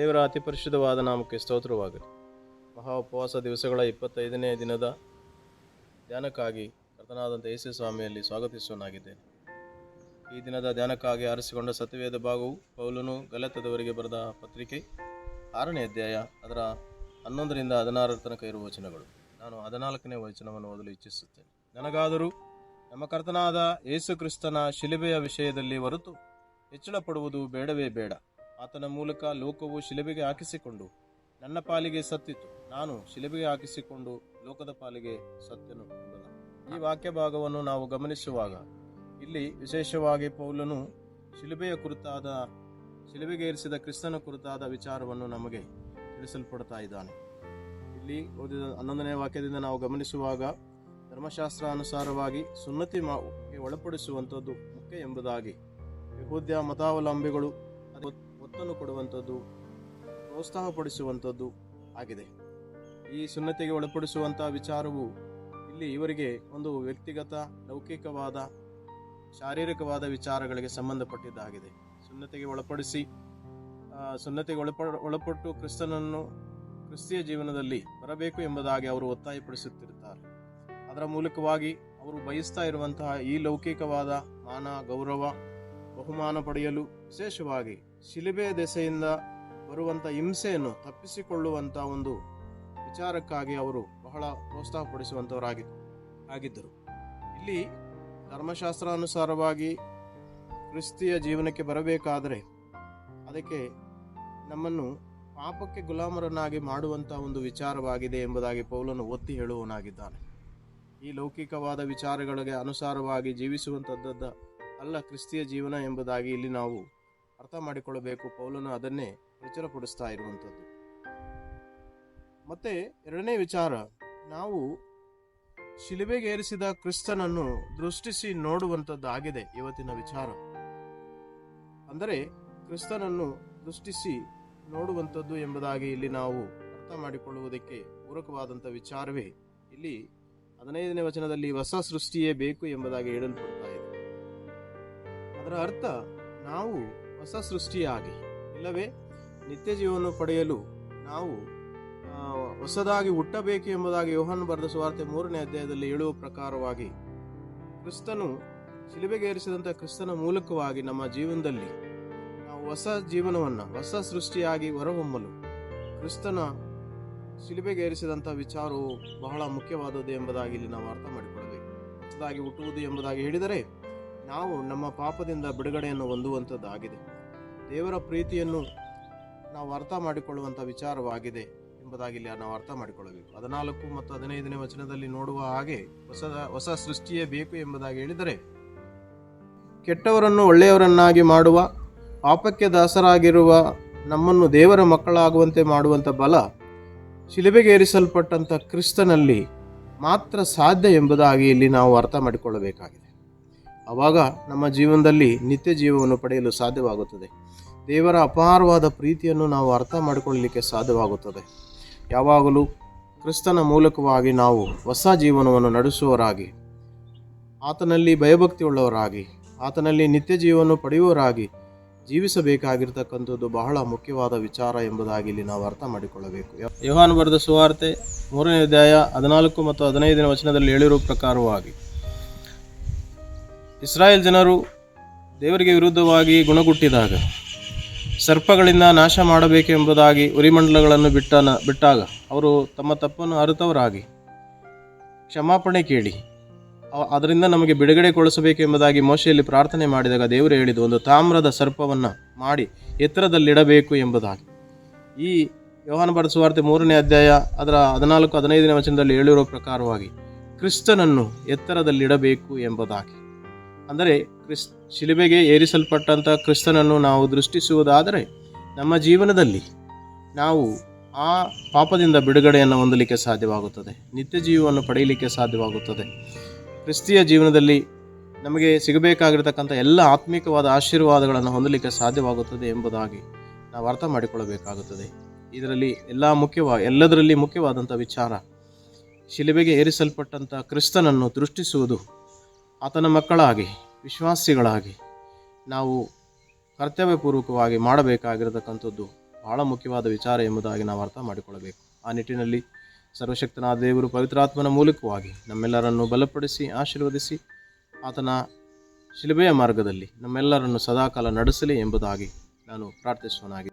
ದೇವರ ಅತಿ ಪರಿಶುದ್ಧವಾದ ನಾಮಕ್ಕೆ ಸ್ತೋತ್ರವಾಗಲಿ. ಮಹಾ ಉಪವಾಸ ದಿವಸಗಳ 25ನೇ ದಿನದ ಧ್ಯಾನಕ್ಕಾಗಿ ಕರ್ತನಾದಂಥ ಯೇಸು ಸ್ವಾಮಿಯಲ್ಲಿ ಸ್ವಾಗತಿಸುವನಾಗಿದ್ದೇನೆ. ಈ ದಿನದ ಧ್ಯಾನಕ್ಕಾಗಿ ಆರಿಸಿಕೊಂಡ ಸತ್ಯವೇದ ಭಾಗವು ಪೌಲನು ಗಲಾತ್ಯದವರಿಗೆ ಬರೆದ ಪತ್ರಿಕೆ 6ನೇ ಅಧ್ಯಾಯ ಅದರ 11ರಿಂದ 16 ತನಕ ಇರುವ ವಚನಗಳು. ನಾನು 14ನೇ ವಚನವನ್ನು ಓದಲು ಇಚ್ಛಿಸುತ್ತೇನೆ. ನನಗಾದರೂ ನಮ್ಮ ಕರ್ತನಾದ ಯೇಸು ಕ್ರಿಸ್ತನ ಶಿಲುಬೆಯ ವಿಷಯದಲ್ಲಿ ಹೊರತು ಹೆಚ್ಚಳ ಪಡುವುದು ಬೇಡವೇ ಬೇಡ. ಆತನ ಮೂಲಕ ಲೋಕವು ಶಿಲುಬೆಗೆ ಹಾಕಿಸಿಕೊಂಡು ನನ್ನ ಪಾಲಿಗೆ ಸತ್ತಿತು, ನಾನು ಶಿಲುಬೆಗೆ ಹಾಕಿಸಿಕೊಂಡು ಲೋಕದ ಪಾಲಿಗೆ ಸತ್ಯನು ಎಂಬುದು. ಈ ವಾಕ್ಯ ಭಾಗವನ್ನು ನಾವು ಗಮನಿಸುವಾಗ ಇಲ್ಲಿ ವಿಶೇಷವಾಗಿ ಪೌಲನು ಶಿಲುಬೆಗೆ ಏರಿಸಿದ ಕ್ರಿಸ್ತನ ಕುರಿತಾದ ವಿಚಾರವನ್ನು ನಮಗೆ ತಿಳಿಸಲ್ಪಡ್ತಾ ಇದ್ದಾನೆ. ಇಲ್ಲಿ ಓದಿದ 11ನೇ ವಾಕ್ಯದಿಂದ ನಾವು ಗಮನಿಸುವಾಗ ಧರ್ಮಶಾಸ್ತ್ರ ಅನುಸಾರವಾಗಿ ಸುನ್ನತಿಗೆ ಒಳಪಡಿಸುವಂಥದ್ದು ಮುಖ್ಯ ಎಂಬುದಾಗಿ ಯಹೂದ್ಯ ಮತಾವಲಂಬಿಗಳು ಒತ್ತನ್ನು ಕೊಡುವಂಥದ್ದು, ಪ್ರೋತ್ಸಾಹಪಡಿಸುವಂಥದ್ದು ಆಗಿದೆ. ಈ ಸುನ್ನತಿಗೆ ಒಳಪಡಿಸುವಂತಹ ವಿಚಾರವು ಇಲ್ಲಿ ಇವರಿಗೆ ಒಂದು ವ್ಯಕ್ತಿಗತ, ಲೌಕಿಕವಾದ, ಶಾರೀರಿಕವಾದ ವಿಚಾರಗಳಿಗೆ ಸಂಬಂಧಪಟ್ಟಿದ್ದಾಗಿದೆ. ಸುನ್ನತಿಗೆ ಒಳಪಟ್ಟು ಕ್ರಿಸ್ತಿಯ ಜೀವನದಲ್ಲಿ ಬರಬೇಕು ಎಂಬುದಾಗಿ ಅವರು ಒತ್ತಾಯಪಡಿಸುತ್ತಿರುತ್ತಾರೆ. ಅದರ ಮೂಲಕವಾಗಿ ಅವರು ಬಯಸ್ತಾ ಇರುವಂತಹ ಈ ಲೌಕಿಕವಾದ ಮಾನ, ಗೌರವ, ಬಹುಮಾನ ಪಡೆಯಲು, ವಿಶೇಷವಾಗಿ ಶಿಲುಬೆಯ ದೆಸೆಯಿಂದ ಬರುವಂಥ ಹಿಂಸೆಯನ್ನು ತಪ್ಪಿಸಿಕೊಳ್ಳುವಂಥ ಒಂದು ವಿಚಾರಕ್ಕಾಗಿ ಅವರು ಬಹಳ ಪ್ರೋತ್ಸಾಹಪಡಿಸುವಂಥವರಾಗಿದ್ದರು. ಇಲ್ಲಿ ಧರ್ಮಶಾಸ್ತ್ರಾನುಸಾರವಾಗಿ ಕ್ರಿಸ್ತಿಯ ಜೀವನಕ್ಕೆ ಬರಬೇಕಾದರೆ ಅದಕ್ಕೆ ನಮ್ಮನ್ನು ಪಾಪಕ್ಕೆ ಗುಲಾಮರನ್ನಾಗಿ ಮಾಡುವಂಥ ಒಂದು ವಿಚಾರವಾಗಿದೆ ಎಂಬುದಾಗಿ ಪೌಲನು ಒತ್ತಿ ಹೇಳುವನಾಗಿದ್ದಾನೆ. ಈ ಲೌಕಿಕವಾದ ವಿಚಾರಗಳಿಗೆ ಅನುಸಾರವಾಗಿ ಜೀವಿಸುವಂಥದ್ದು ಅಲ್ಲ ಕ್ರಿಸ್ತಿಯ ಜೀವನ ಎಂಬುದಾಗಿ ಇಲ್ಲಿ ನಾವು ಅರ್ಥ ಮಾಡಿಕೊಳ್ಳಬೇಕು. ಪೌಲನು ಅದನ್ನೇ ಪ್ರಚುರಪಡಿಸ್ತಾ ಇರುವಂಥದ್ದು. ಮತ್ತೆ ಎರಡನೇ ವಿಚಾರ, ನಾವು ಶಿಲುಬೆಗೆ ಏರಿಸಿದ ಕ್ರಿಸ್ತನನ್ನು ದೃಷ್ಟಿಸಿ ನೋಡುವಂಥದ್ದು ಆಗಿದೆ ಇವತ್ತಿನ ವಿಚಾರ. ಅಂದರೆ ಕ್ರಿಸ್ತನನ್ನು ದೃಷ್ಟಿಸಿ ನೋಡುವಂಥದ್ದು ಎಂಬುದಾಗಿ ಇಲ್ಲಿ ನಾವು ಅರ್ಥ ಮಾಡಿಕೊಳ್ಳುವುದಕ್ಕೆ ಪೂರಕವಾದಂಥ ವಿಚಾರವೇ ಇಲ್ಲಿ 15ನೇ ವಚನದಲ್ಲಿ ಹೊಸ ಸೃಷ್ಟಿಯೇ ಬೇಕು ಎಂಬುದಾಗಿ ಹೇಳಲ್ಪಡ್ತಾ ಇದೆ. ಅದರ ಅರ್ಥ ನಾವು ಹೊಸ ಸೃಷ್ಟಿಯಾಗಿ, ಇಲ್ಲವೇ ನಿತ್ಯ ಜೀವನ ಪಡೆಯಲು ನಾವು ಹೊಸದಾಗಿ ಹುಟ್ಟಬೇಕು ಎಂಬುದಾಗಿ ಯೋಹಾನ ಬರೆದ ಸುವಾರ್ತೆ 3ನೇ ಅಧ್ಯಾಯದಲ್ಲಿ ಹೇಳುವ ಪ್ರಕಾರವಾಗಿ ಕ್ರಿಸ್ತನು ಶಿಲುಬೆಗೆ ಏರಿಸಿದಂಥ ಕ್ರಿಸ್ತನ ಮೂಲಕವಾಗಿ ನಮ್ಮ ಜೀವನದಲ್ಲಿ ನಾವು ಹೊಸ ಜೀವನವನ್ನು, ಹೊಸ ಸೃಷ್ಟಿಯಾಗಿ ಹೊರಹೊಮ್ಮಲು ಕ್ರಿಸ್ತನ ಶಿಲುಬೆಗೆ ಏರಿಸಿದಂಥ ವಿಚಾರವು ಬಹಳ ಮುಖ್ಯವಾದದ್ದು ಎಂಬುದಾಗಿ ಇಲ್ಲಿ ನಾವು ಅರ್ಥ ಮಾಡಿಕೊಳ್ಳಬೇಕು. ಹೊಸದಾಗಿ ಹುಟ್ಟುವುದು ಎಂಬುದಾಗಿ ಹೇಳಿದರೆ ನಾವು ನಮ್ಮ ಪಾಪದಿಂದ ಬಿಡುಗಡೆಯನ್ನು ಹೊಂದುವಂಥದ್ದಾಗಿದೆ. ದೇವರ ಪ್ರೀತಿಯನ್ನು ನಾವು ಅರ್ಥ ಮಾಡಿಕೊಳ್ಳುವಂಥ ವಿಚಾರವಾಗಿದೆ ಎಂಬುದಾಗಿ ಇಲ್ಲಿ ನಾವು ಅರ್ಥ ಮಾಡಿಕೊಳ್ಳಬೇಕು. 14 ಮತ್ತು 15ನೇ ವಚನದಲ್ಲಿ ನೋಡುವ ಹಾಗೆ ಹೊಸ ಸೃಷ್ಟಿಯೇ ಬೇಕು ಎಂಬುದಾಗಿ ಹೇಳಿದರೆ ಕೆಟ್ಟವರನ್ನು ಒಳ್ಳೆಯವರನ್ನಾಗಿ ಮಾಡುವ, ಪಾಪಕ್ಕೆ ದಾಸರಾಗಿರುವ ನಮ್ಮನ್ನು ದೇವರ ಮಕ್ಕಳಾಗುವಂತೆ ಮಾಡುವಂಥ ಬಲ ಶಿಲುಬೆಗೆ ಏರಿಸಲ್ಪಟ್ಟಂಥ ಕ್ರಿಸ್ತನಲ್ಲಿ ಮಾತ್ರ ಸಾಧ್ಯ ಎಂಬುದಾಗಿ ಇಲ್ಲಿ ನಾವು ಅರ್ಥ ಮಾಡಿಕೊಳ್ಳಬೇಕಾಗಿದೆ. ಆವಾಗ ನಮ್ಮ ಜೀವನದಲ್ಲಿ ನಿತ್ಯ ಜೀವವನ್ನು ಪಡೆಯಲು ಸಾಧ್ಯವಾಗುತ್ತದೆ. ದೇವರ ಅಪಾರವಾದ ಪ್ರೀತಿಯನ್ನು ನಾವು ಅರ್ಥ ಮಾಡಿಕೊಳ್ಳಲಿಕ್ಕೆ ಸಾಧ್ಯವಾಗುತ್ತದೆ. ಯಾವಾಗಲೂ ಕ್ರಿಸ್ತನ ಮೂಲಕವಾಗಿ ನಾವು ಹೊಸ ಜೀವನವನ್ನು ನಡೆಸುವವರಾಗಿ, ಆತನಲ್ಲಿ ಭಯಭಕ್ತಿಯುಳ್ಳವರಾಗಿ, ಆತನಲ್ಲಿ ನಿತ್ಯ ಜೀವವನ್ನು ಪಡೆಯುವವರಾಗಿ ಜೀವಿಸಬೇಕಾಗಿರ್ತಕ್ಕಂಥದ್ದು ಬಹಳ ಮುಖ್ಯವಾದ ವಿಚಾರ ಎಂಬುದಾಗಿ ಇಲ್ಲಿ ನಾವು ಅರ್ಥ ಮಾಡಿಕೊಳ್ಳಬೇಕು. ಯೋಹಾನ ಬರೆದ ಸುವಾರ್ತೆ 3ನೇ ಅಧ್ಯಾಯ 14 ಮತ್ತು 15ನೇ ವಚನದಲ್ಲಿ ಹೇಳಿರುವ ಪ್ರಕಾರವಾಗಿ ಇಸ್ರಾಯೇಲ್ ಜನರು ದೇವರಿಗೆ ವಿರುದ್ಧವಾಗಿ ಗುಣಗುಟ್ಟಿದಾಗ ಸರ್ಪಗಳಿಂದ ನಾಶ ಮಾಡಬೇಕೆಂಬುದಾಗಿ ಉರಿಮಂಡಲಗಳನ್ನು ಬಿಟ್ಟಾಗ ಅವರು ತಮ್ಮ ತಪ್ಪನ್ನು ಅರಿತವರಾಗಿ ಕ್ಷಮಾಪಣೆ ಕೇಳಿ ಅದರಿಂದ ನಮಗೆ ಬಿಡುಗಡೆಗೊಳಿಸಬೇಕೆಂಬುದಾಗಿ ಮೋಶೆಯಲ್ಲಿ ಪ್ರಾರ್ಥನೆ ಮಾಡಿದಾಗ ದೇವರು ಹೇಳಿದ್ದು ಒಂದು ತಾಮ್ರದ ಸರ್ಪವನ್ನು ಮಾಡಿ ಎತ್ತರದಲ್ಲಿಡಬೇಕು ಎಂಬುದಾಗಿ. ಈ ಯೋಹಾನ ಬರೆದ ಸುವಾರ್ತೆ 3ನೇ ಅಧ್ಯಾಯ ಅದರ 14, 15ನೇ ವಚನದಲ್ಲಿ ಹೇಳಿರುವ ಪ್ರಕಾರವಾಗಿ ಕ್ರಿಸ್ತನನ್ನು ಎತ್ತರದಲ್ಲಿಡಬೇಕು ಎಂಬುದಾಗಿ. ಅಂದರೆ ಶಿಲುಬೆಗೆ ಏರಿಸಲ್ಪಟ್ಟಂಥ ಕ್ರಿಸ್ತನನ್ನು ನಾವು ದೃಷ್ಟಿಸುವುದಾದರೆ ನಮ್ಮ ಜೀವನದಲ್ಲಿ ನಾವು ಆ ಪಾಪದಿಂದ ಬಿಡುಗಡೆಯನ್ನು ಹೊಂದಲಿಕ್ಕೆ ಸಾಧ್ಯವಾಗುತ್ತದೆ, ನಿತ್ಯ ಜೀವವನ್ನು ಪಡೆಯಲಿಕ್ಕೆ ಸಾಧ್ಯವಾಗುತ್ತದೆ. ಕ್ರಿಸ್ತಿಯ ಜೀವನದಲ್ಲಿ ನಮಗೆ ಸಿಗಬೇಕಾಗಿರತಕ್ಕಂಥ ಎಲ್ಲ ಆತ್ಮಿಕವಾದ ಆಶೀರ್ವಾದಗಳನ್ನು ಹೊಂದಲಿಕ್ಕೆ ಸಾಧ್ಯವಾಗುತ್ತದೆ ಎಂಬುದಾಗಿ ನಾವು ಅರ್ಥ ಮಾಡಿಕೊಳ್ಳಬೇಕಾಗುತ್ತದೆ. ಇದರಲ್ಲಿ ಎಲ್ಲದರಲ್ಲಿ ಮುಖ್ಯವಾದಂಥ ವಿಚಾರ ಶಿಲುಬೆಗೆ ಏರಿಸಲ್ಪಟ್ಟಂಥ ಕ್ರಿಸ್ತನನ್ನು ದೃಷ್ಟಿಸುವುದು, ಆತನ ಮಕ್ಕಳಾಗಿ, ವಿಶ್ವಾಸಿಗಳಾಗಿ ನಾವು ಕರ್ತವ್ಯಪೂರ್ವಕವಾಗಿ ಮಾಡಬೇಕಾಗಿರತಕ್ಕಂಥದ್ದು ಬಹಳ ಮುಖ್ಯವಾದ ವಿಚಾರ ಎಂಬುದಾಗಿ ನಾವು ಅರ್ಥ ಮಾಡಿಕೊಳ್ಳಬೇಕು. ಆ ನಿಟ್ಟಿನಲ್ಲಿ ಸರ್ವಶಕ್ತನಾದ ದೇವರು ಪವಿತ್ರಾತ್ಮನ ಮೂಲಕವಾಗಿ ನಮ್ಮೆಲ್ಲರನ್ನು ಬಲಪಡಿಸಿ ಆಶೀರ್ವದಿಸಿ ಆತನ ಶಿಲುಬೆಯ ಮಾರ್ಗದಲ್ಲಿ ನಮ್ಮೆಲ್ಲರನ್ನು ಸದಾಕಾಲ ನಡೆಸಲಿ ಎಂಬುದಾಗಿ ನಾನು ಪ್ರಾರ್ಥಿಸುವನಾಗಿ.